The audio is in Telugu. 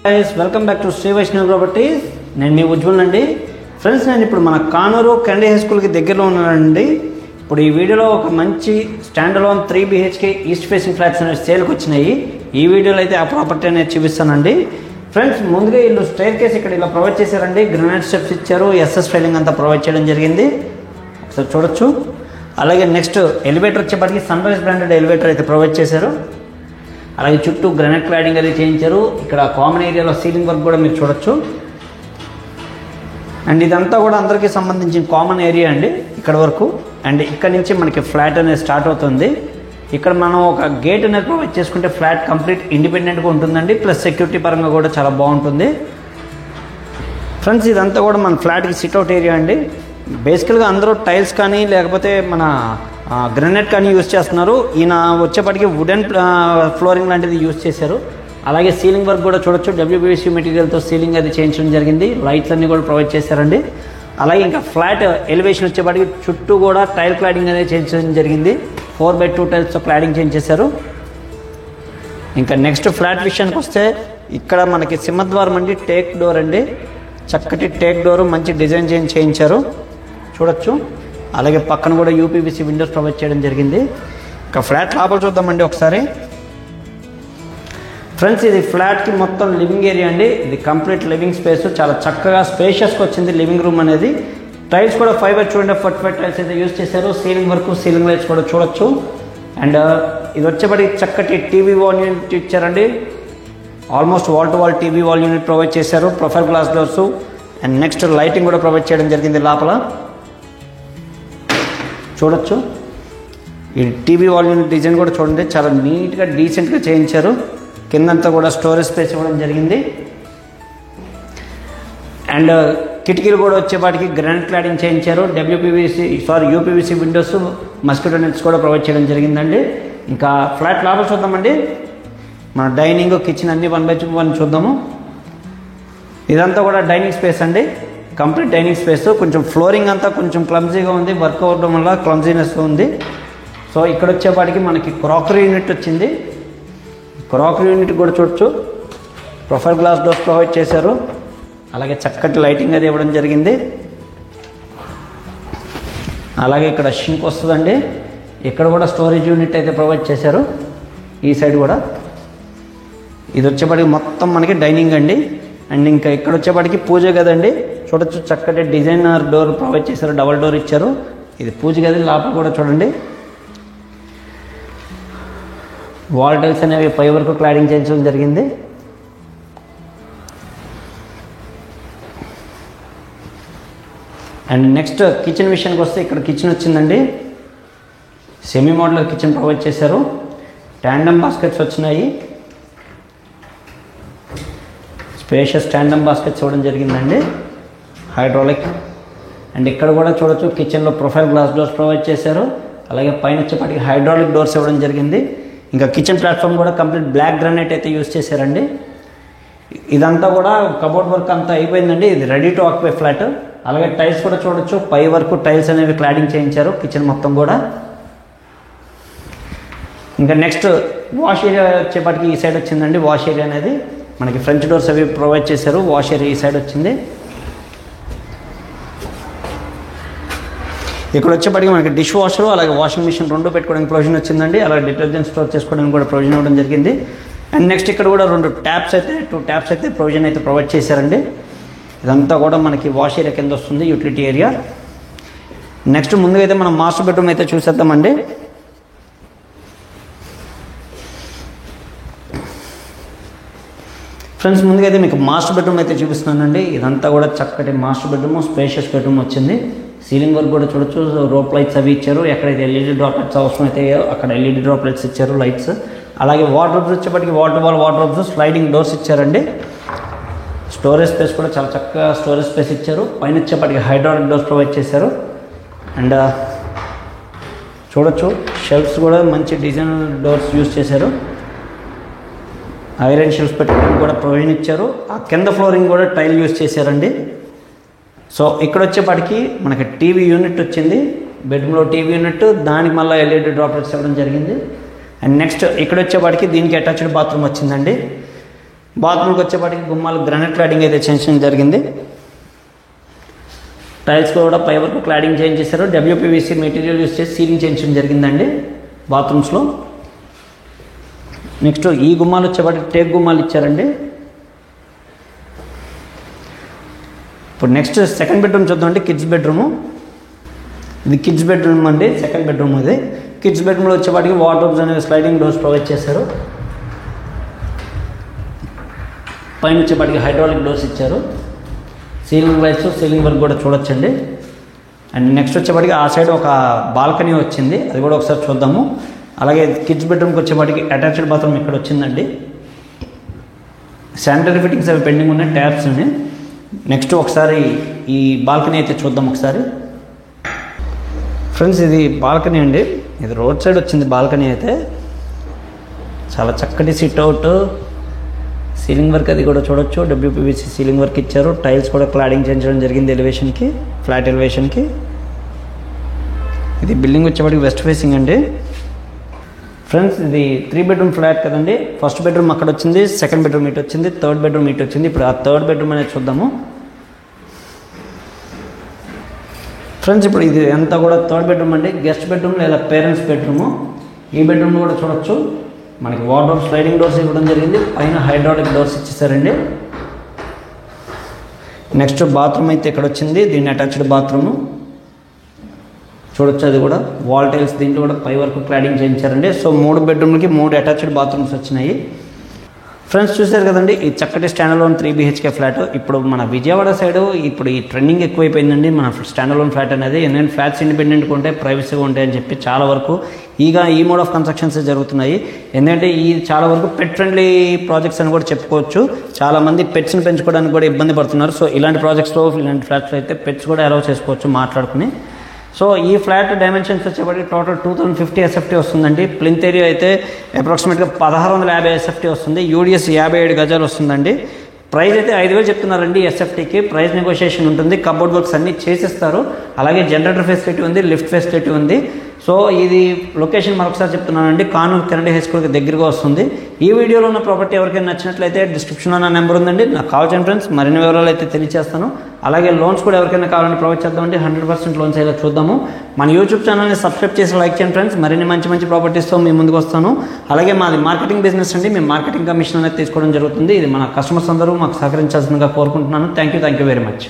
guys, welcome back to Sri Vaishnav Properties. నేను మీ ఉజ్వల్ అండి. ఫ్రెండ్స్, నేను ఇప్పుడు మన కానూరు కెనడీ హై స్కూల్కి దగ్గరలో ఉన్నానండి. ఇప్పుడు ఈ వీడియోలో ఒక మంచి stand alone 3 BHK east facing flats అనేవి సేల్కి వచ్చినాయి. ఈ వీడియోలో అయితే ఆ ప్రాపర్టీ అనేది చూపిస్తానండి. ఫ్రెండ్స్, ముందుగా వీళ్ళు స్టైర్ కేస్ ఇక్కడ ఇలా ప్రొవైడ్ చేశారండి. గ్రానైట్ స్టెప్స్ ఇచ్చారు, ఎస్ఎస్ ఫైలింగ్ అంతా ప్రొవైడ్ చేయడం జరిగింది. ఒకసారి చూడొచ్చు. అలాగే నెక్స్ట్ ఎలివేటర్ వచ్చేప్పటికి సన్ రైజ్ బ్రాండెడ్ ఎలివేటర్ అయితే ప్రొవైడ్ చేశారు. అలాగే చుట్టూ గ్రానైట్ క్లాడింగ్ అది చేయించారు. ఇక్కడ కామన్ ఏరియాలో సీలింగ్ వర్క్ కూడా మీరు చూడొచ్చు. అండ్ ఇదంతా కూడా అందరికీ సంబంధించిన కామన్ ఏరియా అండి ఇక్కడ వరకు. అండ్ ఇక్కడ నుంచి మనకి ఫ్లాట్ అనేది స్టార్ట్ అవుతుంది. ఇక్కడ మనం ఒక గేట్ అనేది ప్రొవైడ్ చేసుకుంటే ఫ్లాట్ కంప్లీట్ ఇండిపెండెంట్గా ఉంటుందండి. ప్లస్ సెక్యూరిటీ పరంగా కూడా చాలా బాగుంటుంది. ఫ్రెండ్స్, ఇదంతా కూడా మన ఫ్లాట్కి సిట్అవుట్ ఏరియా అండి. బేసికల్గా అందరూ టైల్స్ కానీ లేకపోతే మన గ్రానైట్ కానీ యూజ్ చేస్తున్నారు. ఈయన వచ్చేప్పటికి వుడెన్ ఫ్లోరింగ్ లాంటిది యూజ్ చేశారు. అలాగే సీలింగ్ వర్క్ కూడా చూడొచ్చు. WPVC మెటీరియల్తో సీలింగ్ అది చేయించడం జరిగింది. లైట్స్ అన్నీ కూడా ప్రొవైడ్ చేశారండి. అలాగే ఇంకా ఫ్లాట్ ఎలివేషన్ వచ్చేప్పటికి చుట్టూ కూడా టైల్ క్లాడింగ్ అనేది చేయించడం జరిగింది. 4x2 టైల్స్తో cladding చేయించేశారు. ఇంకా నెక్స్ట్ ఫ్లాట్ విషయానికి వస్తే ఇక్కడ మనకి సింహద్వారం అండి, టేక్ డోర్ అండి. చక్కటి టేక్ డోరు, మంచి డిజైన్ చేయించారు చూడొచ్చు. అలాగే పక్కన కూడా UPVC విండోస్ ప్రొవైడ్ చేయడం జరిగింది. ఇంకా ఫ్లాట్ లోపల చూద్దామండి ఒకసారి. ఫ్రెండ్స్, ఇది ఫ్లాట్కి మొత్తం లివింగ్ ఏరియా అండి. ఇది కంప్లీట్ లివింగ్ స్పేస్. చాలా చక్కగా స్పేషియస్గా వచ్చింది లివింగ్ రూమ్ అనేది. టైల్స్ కూడా 5x2.45 టైల్స్ అయితే యూజ్ చేశారు. సీలింగ్ వరకు సీలింగ్ లైట్స్ కూడా చూడొచ్చు. అండ్ ఇది వచ్చేప్పటికి చక్కటి టీవీ వాల్ యూనిట్ ఇచ్చారండి. Almost wall to wall TV wall unit provide చేశారు. Profile glass doors and next lighting కూడా ప్రొవైడ్ చేయడం జరిగింది లోపల చూడొచ్చు. ఈ టీవీ వాల్ యూనిట్ డిజైన్ కూడా చూడండి, చాలా నీట్గా డీసెంట్గా చేయించారు. కిందంతా కూడా స్టోరేజ్ స్పేస్ ఇవ్వడం జరిగింది. అండ్ కిటికీలు కూడా వచ్చేపాటికి గ్రానైట్ క్లాడింగ్ చేయించారు. UPVC విండోస్, మస్కిటో నెట్స్ కూడా ప్రొవైడ్ చేయడం జరిగిందండి. ఇంకా ఫ్లాట్ లోపల చూద్దామండి. మన డైనింగ్, కిచెన్ అన్ని 1x1 చూద్దాము. ఇదంతా కూడా డైనింగ్ స్పేస్ అండి, కంప్లీట్ డైనింగ్ స్పేస్. కొంచెం ఫ్లోరింగ్ అంతా కొంచెం క్లమ్జీగా ఉంది, వర్క్ అవ్వడం వల్ల క్లమ్జీనెస్ ఉంది. సో ఇక్కడ వచ్చేపాటికి మనకి క్రాకరీ యూనిట్ వచ్చింది. క్రాకరీ యూనిట్ కూడా చూడొచ్చు. ప్రొఫైల్ గ్లాస్ డోర్స్ ప్రొవైడ్ చేశారు. అలాగే చక్కటి లైటింగ్ అది ఇవ్వడం జరిగింది. అలాగే ఇక్కడ షింక్ వస్తుందండి. ఇక్కడ కూడా స్టోరేజ్ యూనిట్ అయితే ప్రొవైడ్ చేశారు. ఈ సైడ్ కూడా ఇది వచ్చేప్పటికి మొత్తం మనకి డైనింగ్ అండి. అండ్ ఇంకా ఇక్కడ వచ్చేప్పటికి పూజ గది అండి. చూడొచ్చు, చక్కటి డిజైనర్ డోర్ ప్రొవైడ్ చేశారు. డబల్ డోర్ ఇచ్చారు. ఇది పూజ గది. లోపల కూడా చూడండి, వాల్ టైల్స్ అనేవి పై వరకు క్లాడింగ్ చేయించడం జరిగింది. అండ్ నెక్స్ట్ కిచెన్ విషయానికి వస్తే ఇక్కడ కిచెన్ వచ్చిందండి. సెమీ మోడ్యులర్ కిచెన్ ప్రొవైడ్ చేశారు. ట్యాండమ్ బాస్కెట్స్ వచ్చినాయి. స్పేషియస్ ట్యాండమ్ బాస్కెట్స్ ఇవ్వడం జరిగిందండి, హైడ్రాలిక్. అండ్ ఇక్కడ కూడా చూడొచ్చు, కిచెన్లో ప్రొఫైల్ గ్లాస్ డోర్స్ ప్రొవైడ్ చేశారు. అలాగే పైన వచ్చేప్పటికి హైడ్రాలిక్ డోర్స్ ఇవ్వడం జరిగింది. ఇంకా కిచెన్ ప్లాట్ఫామ్ కూడా కంప్లీట్ బ్లాక్ గ్రానైట్ అయితే యూజ్ చేశారండి. ఇదంతా కూడా కబోర్డ్ వర్క్ అంతా అయిపోయిందండి. ఇది రెడీ టు ఆక్యుపై ఫ్లాట్. అలాగే టైల్స్ కూడా చూడొచ్చు, పై వరకు టైల్స్ అనేవి క్లాడింగ్ చేయించారు కిచెన్ మొత్తం కూడా. ఇంకా నెక్స్ట్ వాష్ ఏరియా వచ్చేప్పటికి ఈ సైడ్ వచ్చిందండి. వాష్ ఏరియా అనేది మనకి ఫ్రంట్ డోర్స్ అవి ప్రొవైడ్ చేశారు. వాష్ ఏరియా ఈ సైడ్ వచ్చింది. ఇక్కడ వచ్చేప్పటికి మనకి డిష్ వాషర్, అలాగే వాషింగ్ మిషన్ రెండు పెట్టుకోవడానికి ప్రొవిజన్ వచ్చిందండి. అలాగే డిటర్జెంట్ స్టోర్ చేసుకోవడానికి కూడా ప్రొవిజన్ ఇవ్వడం జరిగింది. అండ్ నెక్స్ట్ ఇక్కడ కూడా 2 ట్యాప్స్ అయితే ప్రొవిజన్ అయితే ప్రొవైడ్ చేశారండి. ఇదంతా కూడా మనకి వాష్ ఏరియా కింద వస్తుంది, యూటిలిటీ ఏరియా. నెక్స్ట్ ముందుగా అయితే మనం మాస్టర్ బెడ్రూమ్ అయితే చూసేద్దామండి. ఫ్రెండ్స్, ముందుగా అయితే మీకు మాస్టర్ బెడ్రూమ్ అయితే చూపిస్తున్నానండి. ఇదంతా కూడా చక్కటి మాస్టర్ బెడ్రూమ్, స్పేషియస్ బెడ్రూమ్ వచ్చింది. సీలింగ్ వర్క్ కూడా చూడొచ్చు. రోప్ లైట్స్ అవి ఇచ్చారు. ఎక్కడైతే LED డ్రాప్లెట్స్ అవసరం అయితే అక్కడ LED డ్రాప్లెట్స్ ఇచ్చారు, లైట్స్. అలాగే వార్డ్రోబ్స్ వచ్చేప్పటికి wall to wall wardrobes, sliding doors ఇచ్చారండి. స్టోరేజ్ స్పేస్ కూడా చాలా చక్కగా స్టోరేజ్ స్పేస్ ఇచ్చారు. పైన వచ్చేప్పటికి హైడ్రాలిక్ డోర్స్ ప్రొవైడ్ చేశారు. అండ్ చూడొచ్చు, షెల్ఫ్స్ కూడా మంచి డిజైన్ డోర్స్ యూజ్ చేశారు. ఐరన్ షెల్ఫ్స్ పెట్టుకోవడానికి కూడా ప్రొవిజన్ ఇచ్చారు. ఆ కింద ఫ్లోరింగ్ కూడా టైల్ యూజ్ చేశారండి. సో ఇక్కడ వచ్చేప్పటికి మనకి టీవీ యూనిట్ వచ్చింది. బెడ్రూమ్లో టీవీ యూనిట్, దానికి మళ్ళీ LED డ్రాప్లెట్స్ ఇవ్వడం జరిగింది. అండ్ నెక్స్ట్ ఇక్కడ వచ్చేప్పటికి దీనికి అటాచ్డ్ బాత్రూమ్ వచ్చిందండి. బాత్రూమ్కి వచ్చేపాటికి గుమ్మాలు గ్రానైట్ క్లాడింగ్ అయితే చేయించడం జరిగింది. టైల్స్ కూడా పై వరకు క్లాడింగ్ చేంజ్ చేశారు. WPVC మెటీరియల్ యూస్ చేసి సీలింగ్ చేయించడం జరిగిందండి బాత్రూమ్స్లో. నెక్స్ట్ ఈ గుమ్మాలు వచ్చేపాటికి టేక్ గుమ్మాలు ఇచ్చారండి. ఇప్పుడు నెక్స్ట్ సెకండ్ బెడ్రూమ్ చూద్దామండి. కిడ్స్ బెడ్రూము, ఇది కిడ్స్ బెడ్రూమ్ అండి. సెకండ్ బెడ్రూమ్ ఇది. కిడ్స్ బెడ్రూమ్లో వచ్చేపాటికి వార్డ్రోబ్స్ అనేవి స్లైడింగ్ డోర్స్ ప్రొవైడ్ చేశారు. పైన వచ్చేపాటికి హైడ్రాలిక్ డోర్స్ ఇచ్చారు. సీలింగ్ లైట్స్, సీలింగ్ వర్క్ కూడా చూడొచ్చండి. అండ్ నెక్స్ట్ వచ్చేపాటికి ఆ సైడ్ ఒక బాల్కనీ వచ్చింది, అది కూడా ఒకసారి చూద్దాము. అలాగే కిడ్స్ బెడ్రూమ్కి వచ్చేపాటికి అటాచ్డ్ బాత్రూమ్ ఇక్కడ వచ్చిందండి. శానిటరీ ఫిట్టింగ్స్ అవి పెండింగ్ ఉన్నాయి, ట్యాప్స్ ఉన్నాయి. నెక్స్ట్ ఒకసారి ఈ బాల్కనీ అయితే చూద్దాం ఒకసారి. ఫ్రెండ్స్ ఇది బాల్కనీ అండి. ఇది రోడ్ సైడ్ వచ్చింది బాల్కనీ అయితే. చాలా చక్కటి సిట్అవుట్, సీలింగ్ వర్క్ అది కూడా చూడొచ్చు. WPVC సీలింగ్ వర్క్ ఇచ్చారు. టైల్స్ కూడా క్లాడింగ్ చేయించడం జరిగింది ఎలివేషన్కి, ఫ్లాట్ ఎలివేషన్కి. ఇది బిల్డింగ్ వచ్చేవాడికి వెస్ట్ ఫేసింగ్ అండి. ఫ్రెండ్స్ ఇది 3 బెడ్రూమ్ ఫ్లాట్ కదండి. ఫస్ట్ బెడ్రూమ్ అక్కడ వచ్చింది, సెకండ్ బెడ్రూమ్ ఇటు వచ్చింది, థర్డ్ బెడ్రూమ్ ఇటు వచ్చింది. ఇప్పుడు ఆ థర్డ్ బెడ్రూమ్ అనేది చూద్దాము. ఫ్రెండ్స్ ఇప్పుడు ఇది అంతా కూడా థర్డ్ బెడ్రూమ్ అండి. గెస్ట్ బెడ్రూమ్ లేదా పేరెంట్స్ బెడ్రూము. ఈ బెడ్రూమ్ కూడా చూడొచ్చు. మనకి వార్డ్రోబ్ స్లైడింగ్ డోర్స్ ఇవ్వడం జరిగింది. పైన హైడ్రాలిక్ డోర్స్ ఇచ్చేసారండి. నెక్స్ట్ బాత్రూమ్ అయితే ఇక్కడ వచ్చింది. దీన్ని అటాచ్డ్ బాత్రూము చూడొచ్చు. అది కూడా వాల్ టైల్స్, దీంట్లో కూడా పై వరకు క్లాడింగ్ చేయించారండి. సో 3 బెడ్రూమ్లకి 3 అటాచ్డ్ బాత్రూమ్స్ వచ్చినాయి. ఫ్రెండ్స్ చూశారు కదండి ఈ చక్కటి స్టాండర్లోన్ 3 BHK ఫ్లాట్. ఇప్పుడు మన విజయవాడ సైడ్ ఇప్పుడు ఈ ట్రెండింగ్ ఎక్కువైపోయిందండి మన స్టాండర్లోన్ ఫ్లాట్ అనేది. ఎందుకంటే ఫ్లాట్స్ ఇండిపెండెంట్గా ఉంటాయి, ప్రైవసీగా ఉంటాయి అని చెప్పి చాలా వరకు ఈ మోడ్ ఆఫ్ కన్స్ట్రక్షన్స్ జరుగుతున్నాయి. ఎందుకంటే ఈ చాలా వరకు పెట్ ఫ్రెండ్లీ ప్రాజెక్ట్స్ అని కూడా చెప్పుకోవచ్చు. చాలామంది పెట్స్ని పెంచుకోవడానికి కూడా ఇబ్బంది పడుతున్నారు. సో ఇలాంటి ప్రాజెక్ట్స్లో, ఇలాంటి ఫ్లాట్స్లో అయితే పెట్స్ కూడా అలౌ చేసుకోవచ్చు మాట్లాడుకుని. సో ఈ ఫ్లాట్ డైమెన్షన్స్ వచ్చేప్పటికి టోటల్ 2050 SFT వస్తుందండి. ప్లింత్ ఏరియా అయితే అప్రాక్సిమేట్గా 1650 SFT వస్తుంది. UDS 57 గజాలు వస్తుందండి. ప్రైస్ అయితే 5000 చెప్తున్నారండి SFTకి. ప్రైస్ నెగోషియేషన్ ఉంటుంది. కబోర్డ్ వర్క్స్ అన్నీ చేసిస్తారు. అలాగే జనరేటర్ ఫెసిలిటీ ఉంది, లిఫ్ట్ ఫెసిలిటీ ఉంది. సో ఇది లొకేషన్ మరొకసారి చెప్తున్నానండి, కానూరు కెనడీ హై స్కూల్కి దగ్గరగా వస్తుంది. ఈ వీడియోలో ఉన్న ప్రాపర్టీ ఎవరికైనా నచ్చినట్లయితే డిస్క్రిప్షన్లో నా నెంబర్ ఉందండి, నాకు కాల్ చేయండి ఫ్రెండ్స్. మరిన్ని వివరాలు అయితే తెలియజేస్తాను. అలాగే లోన్స్ కూడా ఎవరికైనా కావాలని ప్రొవైడ్ చేద్దామండి. 100% లోన్స్ అయితే చూద్దాము. మన యూట్యూబ్ ఛానల్ని సబ్స్క్రైబ్ చేసి లైక్ చేయండి ఫ్రెండ్స్. మరిన్ని మంచి ప్రాపర్టీస్తో మీ ముందుకు వస్తాను. అలాగే మాది మార్కెటింగ్ బిజినెస్ అండి. మేము మార్కెటింగ్ కమిషన్ అనేది తీసుకోవడం జరుగుతుంది. ఇది మన కస్టమర్స్ అందరూ మాకు సహకరించాల్సిందిగా కోరుకుంటున్నాను. Thank you very much.